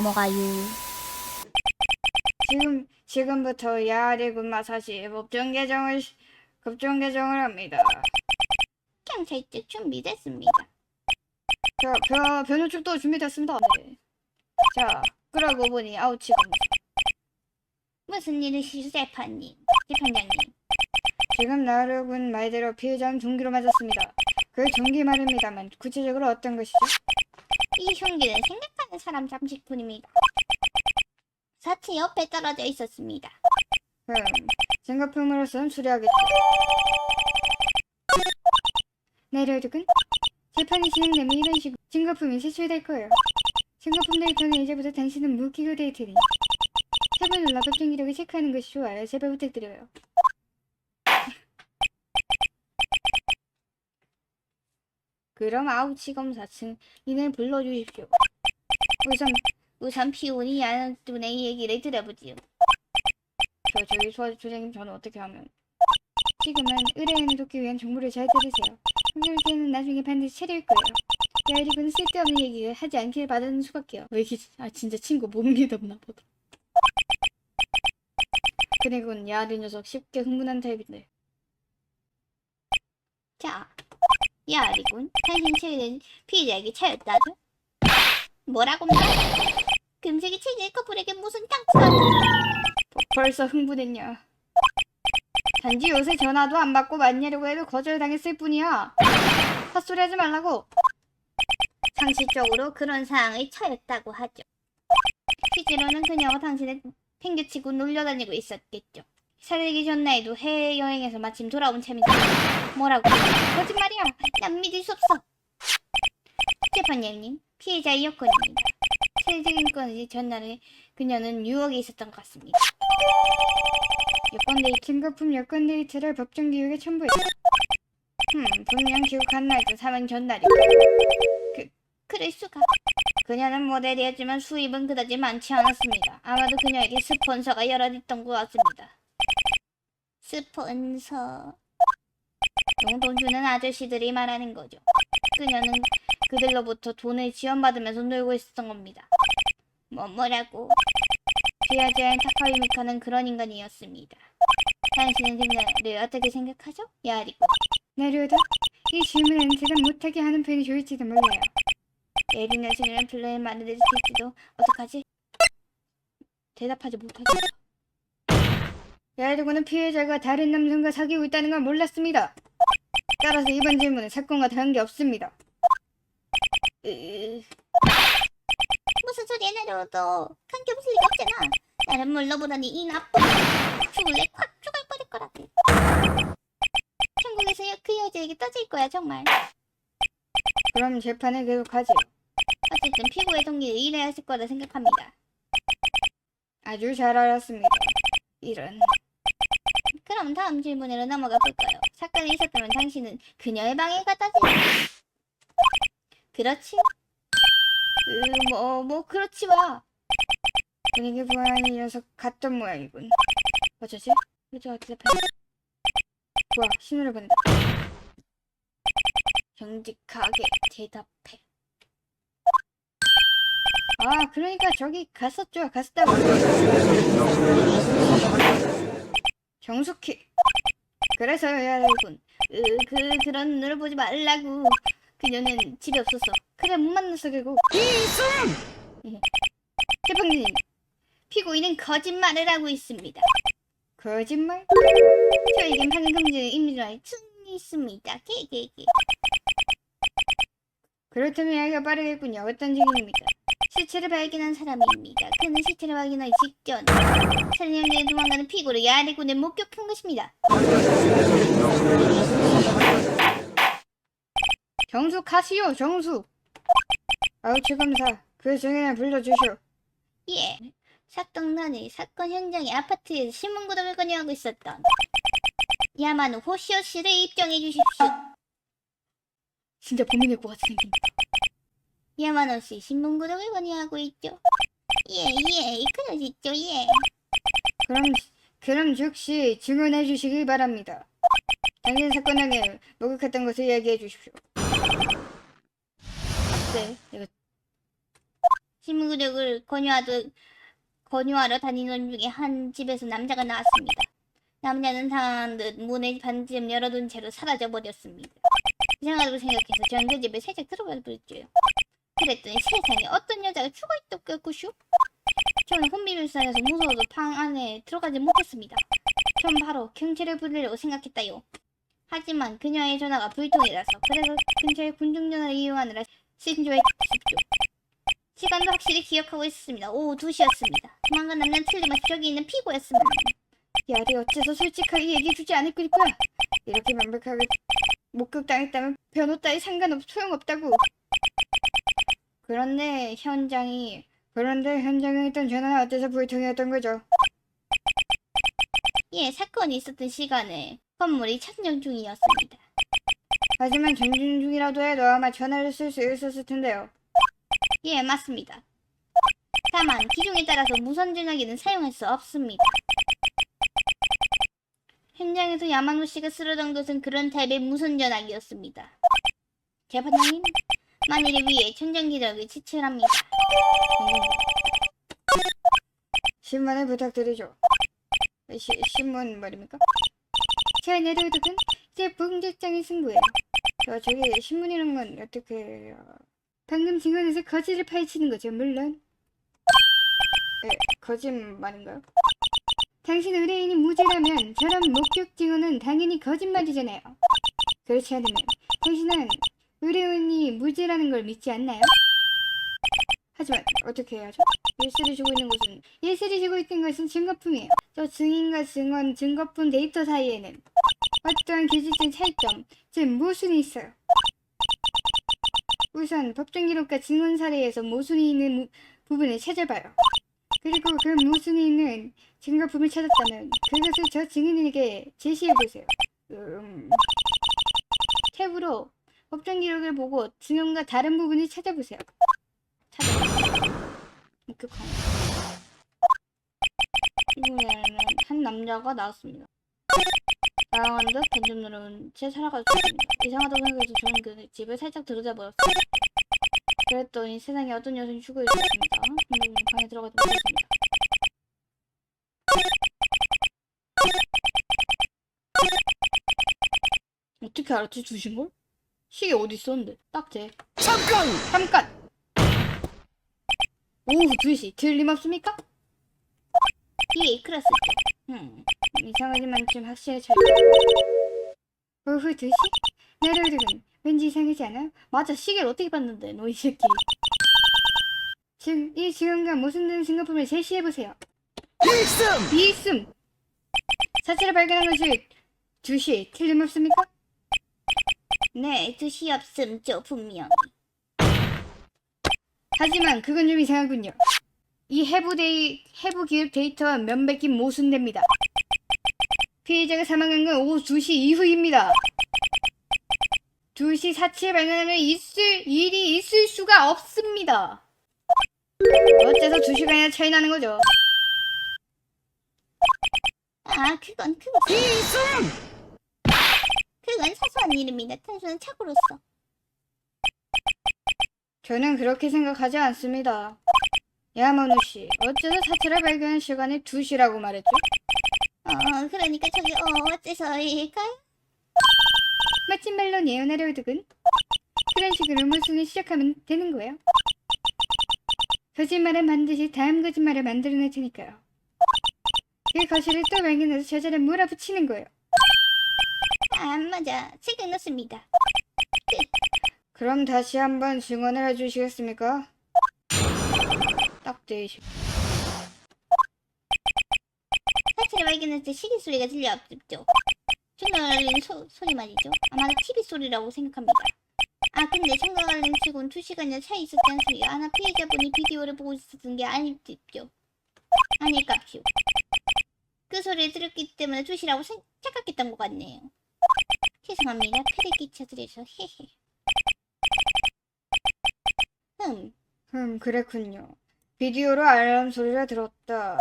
넘어가요. 지금부터 야리 군마사시 법정 개정을 합니다. 경찰 측 준비됐습니다. 자, 변호 측도 준비됐습니다. 네. 자, 그러고 보니 아우치 검사. 무슨 일이시죠, 재판장님? 지금 나르군 말대로 피해자는 흉기로 맞았습니다. 그 흉기 말입니다만 구체적으로 어떤 것이죠? 이 흉기는 생각하는 사람 잠식뿐입니다. 사체 옆에 떨어져 있었습니다. 증거품으로서는 수리하겠죠. 내려두군 재판이 진행되면 이런 식으로 증거품이 제출될 거예요. 증거품 데이터는 이제부터 당신은 무기고 될 테니 제발 눌러 법정 기록을 체크하는 것이 좋아요. 제발 부탁드려요. 그럼 아우치 검사 증인을 불러주십시오. 우선 피고인이 양분의 얘기를 들어보지요. 저기 소장님, 저는 어떻게 하면? 지금은 의뢰인을 돕기 위한 정보를 잘 들으세요. 형님께는 나중에 반드시 차릴 거예요. 야리군은 쓸데없는 얘기를 하지 않길 바라는 수밖에요. 왜 이렇게 진짜 친구 못 믿었나 보다. 그리고는 야리 녀석 쉽게 흥분한 타입인데. 자, 야리군, 당신 최근 피해자에게 차였다죠? 뭐라고입니까? 금색이 체질 커플에게 무슨 땅투가 벌써 흥분했냐? 단지 요새 전화도 안 받고 만나려고 해도 거절당했을 뿐이야. 헛소리 하지 말라고. 상식적으로 그런 상황을 처했다고 하죠. 실제로는 그녀가 당신을 팽개치고 놀려다니고 있었겠죠. 사귀기 전날에도 해외여행에서 마침 돌아온 참이다. 뭐라고? 거짓말이야. 난 믿을 수 없어. 재판장님, 피해자의 여권입니다. 세적인 건지 전날에 그녀는 뉴욕에 있었던 것 같습니다. 증거품 여권 데이터를 법정 기록에 첨부했다. 분명 기록한 날도 사망 전날이고. 그럴 수가. 그녀는 모델이었지만 수입은 그다지 많지 않았습니다. 아마도 그녀에게 스폰서가 여럿 있던 것 같습니다. 스폰서. 용돈 주는 아저씨들이 말하는 거죠. 그녀는 그들로부터 돈을 지원받으면서 놀고 있었던 겁니다. 뭐라고? 피해자인 타카유미카는 그런 인간이었습니다. 당신은 그녀를 어떻게 생각하죠? 야리고. 내려다 이 질문에는 대답 못하게 하는 편이 좋을지도 몰라요. 예린 여신이랑 플레이 만들어질지도 어떡하지? 대답하지 못하겠어. 야리고는 피해자가 다른 남성과 사귀고 있다는 걸 몰랐습니다. 따라서 이번 질문은 사건과 관계없습니다. 무슨 소리야 내려도 관계없을 리가 없잖아. 나를 물러보더니 이 나쁜 죽을래 콱 죽을 뻔할 거라고. 천국에서 그 여자에게 떠질 거야 정말. 그럼 재판을 계속하지요. 어쨌든 피고의 동기를 이해했을 거라 생각합니다. 아주 잘 알았습니다. 이런. 그럼 다음 질문으로 넘어가 볼까요? 사건이 있었다면 당신은 그녀의 방에 갔다지? 그렇지? 그렇지 마. 분위기 부하는 이 녀석 갔던 모양이군. 어쩌지? 그저 대답해. 좋아, 신호를 보낸다. 정직하게 대답해. 그러니까 저기 갔었다고. 정숙히. 그래서요, 야리군. 그런 눈을 보지 말라고. 그녀는 집에 없었어. 그래, 못 만났어, 결국. 재판장님, 피고인은 거짓말을 하고 있습니다. 거짓말? 저에겐 방금 금지의 임무라이 충분히 있습니다. 개개개. 그렇다면 이야기가 빠르겠군요. 어떤 증인입니까? 시체를 발견한 사람입니다. 그는 시체를 발견하기 직전 살인 현장에 도망가는 피고를 야리군을 목격한 것입니다. 정숙하시오, 정숙. 아우치 검사, 그 증인을 불러주시오. 예. 사건 전에 사건 현장의 아파트에서 신문고독을 건의하고 있었던 야마노 호시오 씨를 입증해 주십시오. 진짜 범인일 것 같은 생긴. 야마노 씨 신문고독을 건의하고 있죠. 예, 그러시죠, 예. 그럼 즉시 증언해 주시길 바랍니다. 당신 사건 당일 목격했던 것을 이야기해 주십시오. 네, 이거 신무력을 권유하러 다니던 중에 한 집에서 남자가 나왔습니다. 남자는 당한 듯 문을 반쯤 열어둔 채로 사라져버렸습니다. 이상하다고 생각해서 저는 그 집에 살짝 들어가 버렸죠. 그랬더니 세상에 어떤 여자가 죽어있었겠구쇼? 저는 혼비밀산에서 무서워서 방 안에 들어가지 못했습니다. 전 바로 경찰을 부르려고 생각했다요. 하지만 그녀의 전화가 불통이라서 그래서 근처에 군중전화를 이용하느라 신조했습니다. 시간도 확실히 기억하고 있었습니다. 오후 2시였습니다. 조만간 남자는 틀림없이 저기 있는 피고였습니다. 야리 어째서 솔직하게 얘기해주지 않을 거야. 이렇게 완벽하게 목격당했다면 변호 따위 소용없다고. 그런데 현장에 있던 전화는 어째서 불통이었던 거죠? 예, 사건이 있었던 시간에 건물이 천정 중이었습니다. 하지만 전진 중이라도 해도 아마 전화를 쓸 수 있었을 텐데요. 예, 맞습니다. 다만 기종에 따라서 무선 전화기는 사용할 수 없습니다. 현장에서 야마노 씨가 쓰러던 것은 그런 타입의 무선 전화기였습니다. 재판장님, 만일을 위해 천정 기록을 지출합니다. 신문을 부탁드리죠. 신문 말입니까? 자, 내려오덕은 이제 본격적인 승부예요. 저기 신문이란 건 어떻게 해요? 방금 증언에서 거짓을 파헤치는 거죠, 물론. 거짓말인가요? 당신 의뢰인이 무죄라면 저런 목격 증언은 당연히 거짓말이잖아요. 그렇지 않으면 당신은 의뢰인이 무죄라는 걸 믿지 않나요? 하지만 어떻게 해야죠? 일세를 지고 있는 것은 증거품이에요. 저 증인과 증언, 증거품 데이터 사이에는 어떠한 기질적인 차이점, 즉 모순이 있어요. 우선 법정 기록과 증언 사례에서 모순이 있는 부분을 찾아봐요. 그리고 그 모순이 있는 증거품을 찾았다면 그것을 저 증인에게 제시해보세요. 탭으로 법정 기록을 보고 증언과 다른 부분을 찾아보세요. 목격하는 이번에는 한 남자가 나왔습니다. 나랑한 듯 던전 누르는 채 살아가고 있습니다. 이상하다고 생각해서 저는 그 집을 살짝 들여다보았습니다. 그랬더니 세상에 어떤 여성이 죽어 있었습니다. 근데 방에 들어가지 못했습니다. 어떻게 알았지? 주신걸? 시계 어디 있었는데? 딱 제. 잠깐! 오후 2시 틀림없습니까? 예, 그렇습니다. 이상하지만 좀 확실히 잘. 오후 2시? 내려오득은 왠지 이상하지 않아? 맞아, 시계를 어떻게 봤는데, 너 이 새끼. 지금 이 증언과 모순되는 증거품을 제시해보세요. 이익음! 사체를 발견한 것이 2시 틀림없습니까? 네, 2시 없음죠, 분명히. 하지만 그건 좀 이상하군요. 이 해부 기록 데이터와 면백이 모순됩니다. 피해자가 사망한 건 오후 2시 이후입니다. 2시 사체에 발견하면 일이 있을 수가 없습니다. 어째서 2시간이나 차이 나는 거죠? 아, 그건 사소한 일입니다. 단순한 착오로서. 저는 그렇게 생각하지 않습니다. 야마노 씨, 어째서 사체를 발견한 시간이 2시라고 말했죠? 그러니까 저기 어째서일까요? 마침 멜론이에요, 내려오득은. 그런 식으로 모순을 시작하면 되는 거예요. 거짓말은 반드시 다음 거짓말을 만들어낼 테니까요. 그 거실을 또 발견해서 저자를 몰아붙이는 거예요. 아, 맞아. 생각났습니다. 그럼 다시 한번 증언을 해주시겠습니까? 딱 되시. 사체를 발견했을 때 시계 소리가 들려왔죠. 전화가 울리는 소리 말이죠. 아마도 TV 소리라고 생각합니다. 아, 근데 생각을 알린 치곤 2시간이나 차이 있었지 않습니까? 아마 피해자분이 비디오를 보고 있었던 게 아닐지요. 아닐까요? 그 소리를 들었기 때문에 2시라고 착각했던 것 같네요. 죄송합니다. 패를 끼쳐드려서 헤헤. 그랬군요. 비디오로 알람 소리를 들었다.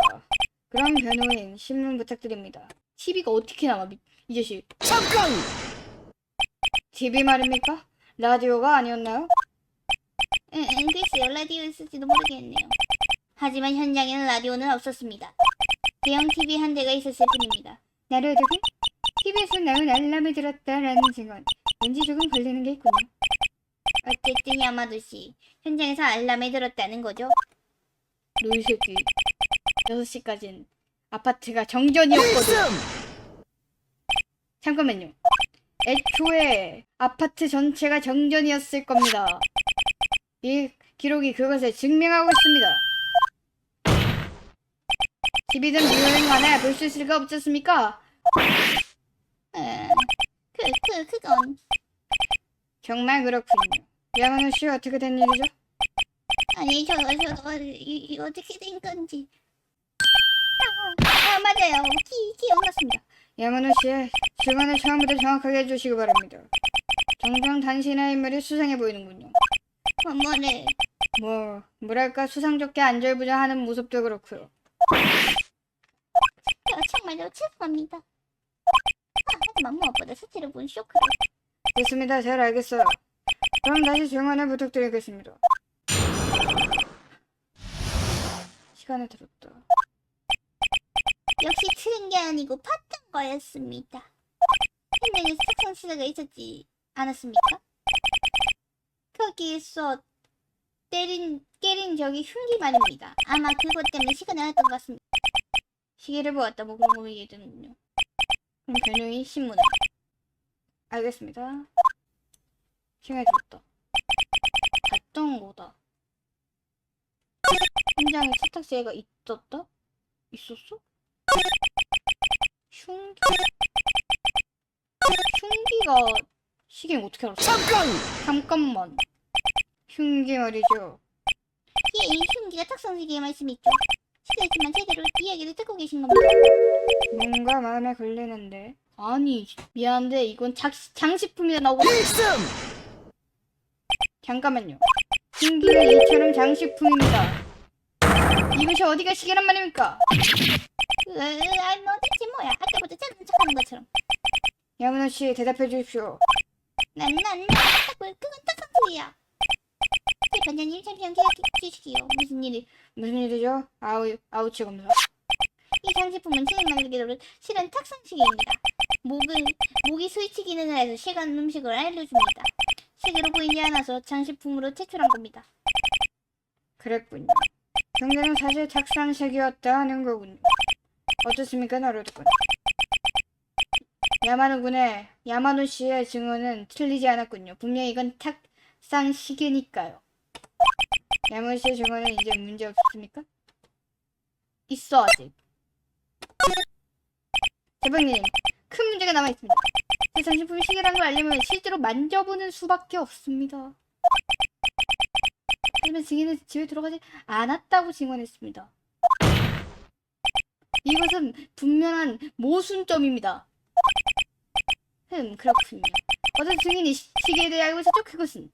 그럼 변호인, 신문 부탁드립니다. TV가 어떻게 나와, 이 자식. 잠깐! TV 말입니까? 라디오가 아니었나요? 글쎄요. 라디오 있을지도 모르겠네요. 하지만 현장에는 라디오는 없었습니다. 대형 TV 한 대가 있었을 뿐입니다. 나루오독은 TV에서 나온 알람을 들었다라는 증언. 왠지 조금 걸리는 게 있군요. 어쨌든 야마도 씨, 현장에서 알람을 들었다는 거죠. 너 이 새끼. 6시까진 아파트가 정전이었거든. 잠깐만요. 애초에 아파트 전체가 정전이었을 겁니다. 이 기록이 그것을 증명하고 있습니다. 집이든 비오는 간에 볼 수 있을 리가 없지 않습니까? 그건. 정말 그렇군요. 야마노 씨 어떻게 된 일이죠? 아니, 저도, 어떻게 된 건지. 맞아요. 기억났습니다. 야마노 씨의 증언을 처음부터 정확하게 해주시기 바랍니다. 정정 당신의 인물이 수상해 보이는군요. 뭐래. 뭐랄까 수상쩍게 안절부절하는 모습도 그렇고요. 정말로 죄송합니다. 하지만 무엇보다 수치를 본 쇼크로. 됐습니다. 잘 알겠어요. 그럼 다시 증언을 부탁드리겠습니다. 시간을 들었다. 역시 틀린 게 아니고 봤던 거였습니다. 현장에서 특성 시대가 있었지 않았습니까? 거기에서 깨린 적이 흉기 말입니다. 아마 그것 때문에 시간을 했던 것 같습니다. 시계를 보았다 뭐 그런 거 얘기했는요. 그럼 변호인 신문에. 알겠습니다. 시간이 들었다. 봤던 거다. 현장에 세탁세가 있었다? 있었어? 흉기가 시계는 어떻게 알았어? 잠깐만. 흉기 말이죠. 예, 이 흉기가 탁성시계의 말씀이 있죠. 실례지만 제대로 이야기를 듣고 계신 겁니다. 뭔가 마음에 걸리는데. 아니 미안한데 이건 장식품이다 나오고. 잠깐만요. 흉기가 이처럼 장식품입니다. 이것이 어디가 시계란 말입니까? 뭐든지 뭐야. 아까부터 작은 척하는 것처럼. 야무나씨 대답해 주십시오. 그건 탁성시계야. 대반장님 잠시만 기다려 주시기요. 무슨 일이죠? 아우치 검사. 이 장식품은 진행만 기도로 실은 탁성시계입니다. 목이 스위치 기능을 해서 시간 음식을 알려줍니다. 시계로 보이지 않아서 장식품으로 제출한 겁니다. 그랬군요. 경제는 사실 탁상색이었다 하는 거군요. 어떻습니까, 나루토군? 야마노 씨의 증언은 틀리지 않았군요. 분명히 이건 탁상시계니까요. 야마노 씨의 증언은 이제 문제 없습니까? 있어 아직. 대박님, 큰 문제가 남아있습니다. 제 장식품이 시계란 걸 알려면 실제로 만져보는 수밖에 없습니다. 하지만 증인은 집에 들어가지 않았다고 증언했습니다. 이것은 분명한 모순점입니다. 그렇군요. 어떤 증인이 시계에 대해 알고 있었죠? 그것은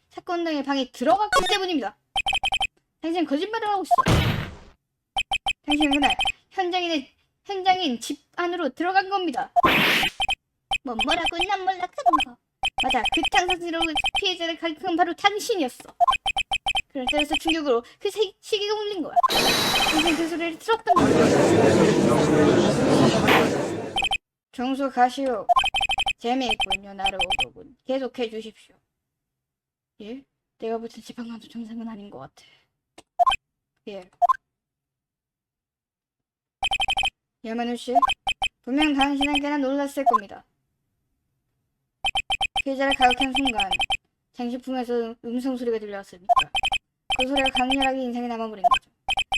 사건 당일 방에 들어갔기 때문입니다. 당신은 거짓말을 하고 있어. 당신은 그날 현장인 집 안으로 들어간 겁니다. 뭐라고 난 몰라 그런 거. 맞아, 그 탕상스러운 피해자를 가리킨 바로 당신이었어. 그런 때려서 충격으로 그 시계가 울린 거야. 당신 그 소리를 들었던 거야. 정수 가시오. 재미있군요, 나루오독은. 계속해 주십시오. 예? 내가 볼 때 지방간도 정상은 아닌 것 같아. 예. 야마누 씨, 분명 당신은 꽤나 놀랐을 겁니다. 피해자를 가격한 순간 장식품에서 음성 소리가 들려왔으니까 그 소리가 강렬하게 인상에 남아버린 거죠.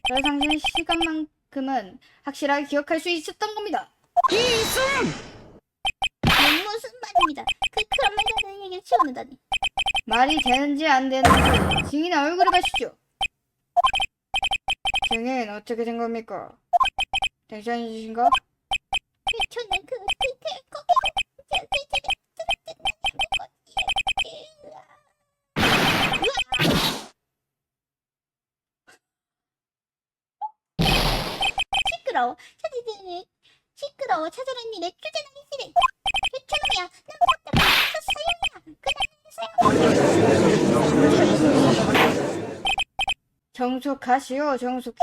그래서 당신은 시간만큼은 확실하게 기억할 수 있었던 겁니다. 무슨 말입니다. 그런 말이 안 되는 얘기를 치워내다니. 말이 되는지 안 되는지 증인의 얼굴을 봐주시죠. 증인 어떻게 된 겁니까? 당신 아니신가? 저는 시끄러워. 찾아낸 일에 쫓아나기 싫어. 저놈이야. 난 박대가 사용이야. 그날 정숙하시오, 정숙히.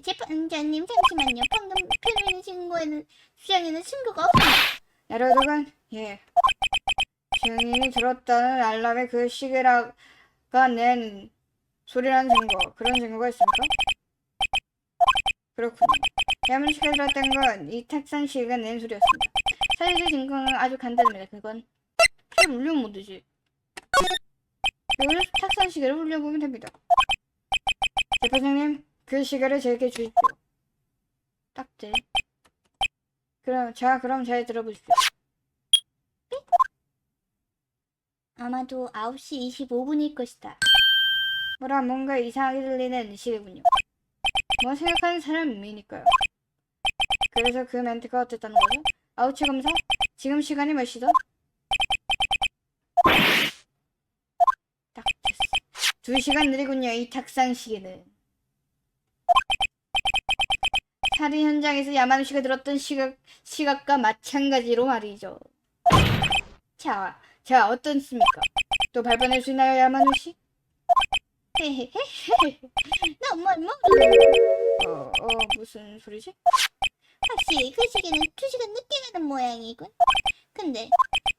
재판장님 잠시만요. 방금 표현해주신 거에는 주장에는 증거가 없습니다. 여러분, 예. 증인이 들었다는 알람의 그 시계가 낸 소리라는 증거, 그런 증거가 있습니까? 그렇군요. 야문 씨가 들었던 건 이 탁상 시계가 낸 소리였습니다. 사실 증거는 아주 간단합니다. 그건 잘 울려 못 되지. 여기서 탁상 시계를 울려보면 됩니다. 재판장님, 그 시계를 제게 주십시오. 딱지. 그럼 잘 들어보십시오. 아마도 9시 25분일 것이다. 뭐라 뭔가 이상하게 들리는 시계군요. 뭐 생각하는 사람이니까요. 그래서 그 멘트가 어땠다는 거죠? 아우치 검사? 지금 시간이 몇 시다? 딱 됐어. 2시간 느리군요, 이 탁상 시계는. 살인 현장에서 야마누 씨가 들었던 시각과 마찬가지로 말이죠. 자, 어떻습니까? 또 발견할 수 있나요, 야마누 씨? 헤헤헤헤. 나뭘 모르. 무슨 소리지? 확실히 그 시계는 2시간 늦게 가는 모양이군. 근데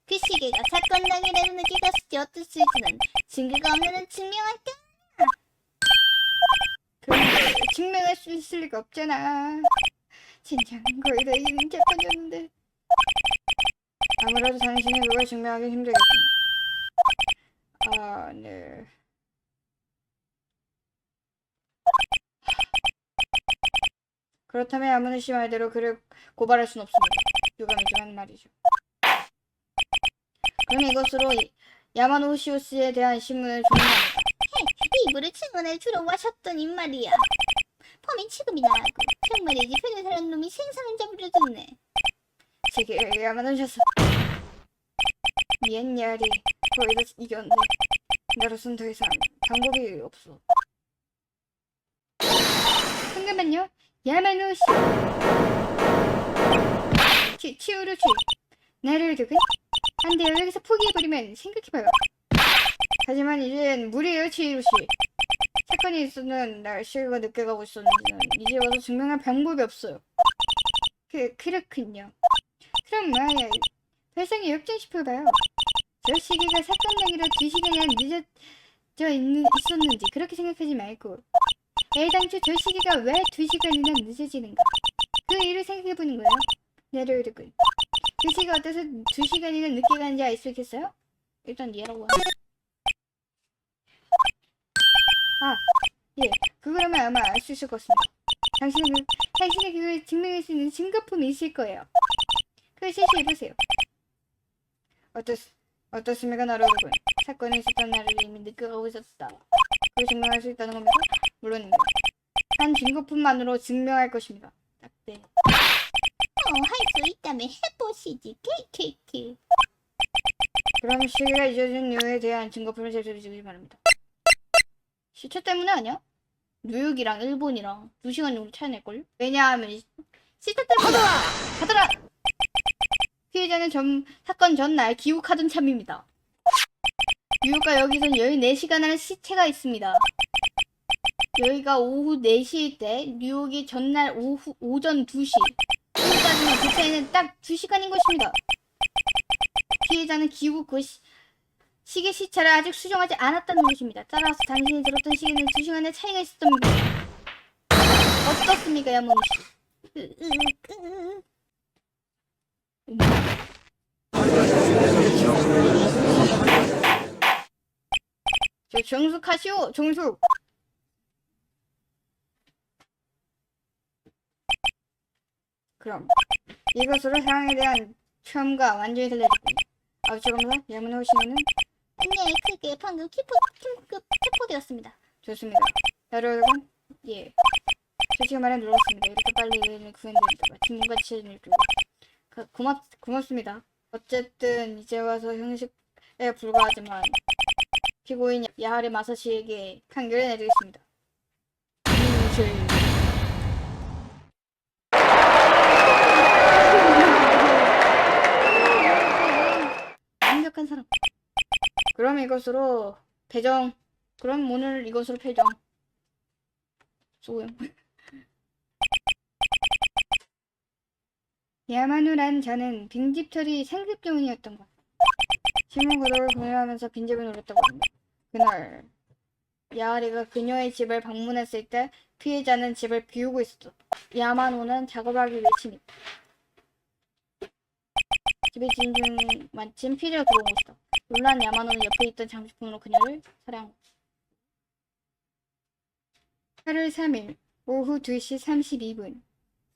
그 시계가 사건 당일에 늦게 갔을지 어땠을지는 증거가 없는 한 증명할 게. 그런데 증명할 수 있을 리가 없잖아. 진짜 거의 다 이기는 재판이었는데. 아무래도 당신이 그걸 증명하기 힘들겠군요. 아, 네. 그렇다면 야무네 씨 말대로 그를 고발할 순 없습니다. 유감이지만 말이죠. 그럼 이것으로 야마노 시오스에 대한 신문을 종료합니다. 이불을 증언에 주로 마셨더니 말이야. 범인 취급이 나고 정말이지 변호사란 놈이 생선을 잡으려 드네. 제게 야마노 셔서 옛날이 거의 다 이겼는데 나로선 더 이상 방법이 없어. 잠깐만요. 야마노 씨. 치우루 씨. 나를 두근? 안 돼요. 여기서 포기해버리면 생각해봐요. 하지만 이젠 무리예요, 치이루 씨. 사건이 있었는 날 시계가 늦게 가고 있었는지는 이제 와서 증명할 방법이 없어요. 그렇군요. 그럼 만약 발상이 역전시켜봐요. 저 시계가 사건 당일에 2시간이나 있었는지 그렇게 생각하지 말고 애당초 저 시계가 왜 2시간이나 늦어지는가 그 일을 생각해보는 거예요. 내려오르군. 그 시계가 어때서 2시간이나 늦게 가는지 알 수 있겠어요? 일단 얘라고 하자. 예, 그거라면 아마 알 수 있을 것 같습니다. 당신이 그걸 증명할 수 있는 증거품이 있을 거예요. 그걸 실시해보세요. 어떻습니까, 나로군? 사건이 있었던 날을 이미 늦게 가고 있었다. 그걸 증명할 수 있다는 겁니까? 물론입니다. 한 증거품만으로 증명할 것입니다. 딱 네. 할 수 있다면 해보시지. 케이케이케. 그럼 시계가 잊어진 이유에 대한 증거품을 제시해 주시기 바랍니다. 시차 때문에 아니야? 뉴욕이랑 일본이랑 2시간 정도 차이 낼걸요? 왜냐하면 시차 때문에 가더라! 피해자는 사건 전날 귀국하던 참입니다. 뉴욕과 여기선 14시간이라는 시차가 있습니다. 여기가 오후 4시일 때 뉴욕이 전날 오전 2시 여기까지는 그 차이는 딱 2시간인 것입니다. 피해자는 귀국 그 시계 시차를 아직 수정하지 않았다는 것입니다. 따라서 당신이 들었던 시계는 2시간의 차이가 있었던 겁니다. 어떻습니까, 야모니 씨? 저 정숙하시오, 정숙. 그럼 이것으로 상황에 대한 처음과 완전히 달라졌군요. 아우치 검사, 야무노 씨는 네, 그게 방금 킴급 체포되었습니다. 좋습니다. 여러분, 예. 솔직히 말해 눌렀습니다. 이렇게 빨리 구현되니까 친구가 치는 줄. 고맙습니다. 어쨌든 이제 와서 형식에 불과하지만 피고인 야하리 마사시에게 판결을 내리겠습니다. 완벽한 사람. 그럼 이것으로 배정. 그럼 오늘 이것으로 배정. 소용. 야마누란 자는 빈집털이 상급 jo원이었던 것. 신문 고독을 공유하면서 빈집을 노렸다고 합니다. 그날 야아리가 그녀의 집을 방문했을 때 피해자는 집을 비우고 있었다. 야마노는 작업하기 위해 침입. 집에 지인 중 마침 피해자가 들어온 것이다. 놀란 야마노는 옆에 있던 장식품으로 그녀를 살해한 것. 8월 3일 오후 2시 32분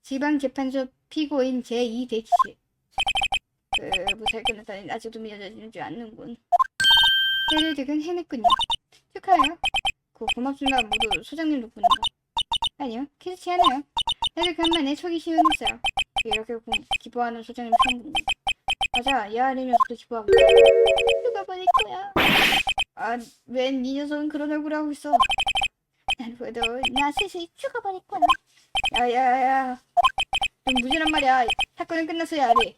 지방재판소 피고인 제2대기실. 무사히 끝났다니 아직도 믿어지지 않는군. 때를 득은 해냈군요. 축하해요. 고맙습니다. 모두 소장님 덕분인가? 아니요, 그렇지 않아요. 다들 간만에 속이 시원했어요. 이렇게 기뻐하는 소장님 처음 봅니다. 맞아, 야아리 녀석도 기뻐하고. 누가 보낼 거야? 아, 웬 이 녀석은 그런 얼굴을 하고 있어. 나도 나 슬슬 죽어버릴 거야. 야야야, 좀 무진한 말이야. 사건은 끝났어, 야아리.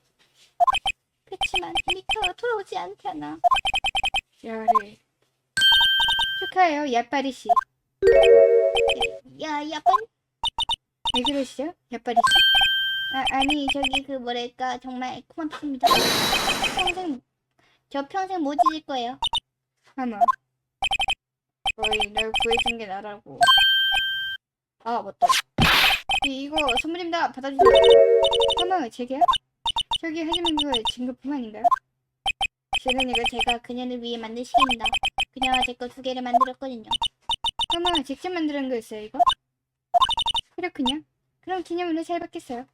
그치만 이미 돌아오지 않잖아. 야아리. 축하해요, 야빠리씨. 야빠리? 왜 그러시죠, 야빠리씨? 아니, 저기 뭐랄까, 정말 고맙습니다. 평생 못 잊을 거예요. 아마. 거의 널 구해준 게 나라고. 아, 맞다. 이거 선물입니다. 받아주세요. 설마 제게요? 저기 하지만 그거 진급품 아닌가요? 실은 이거 제가 그녀를 위해 만든 시계입니다. 그녀가 제 거 2개를 만들었거든요. 설마 직접 만드는 거였어요, 이거? 그렇군요. 그럼 기념으로 잘 받겠어요.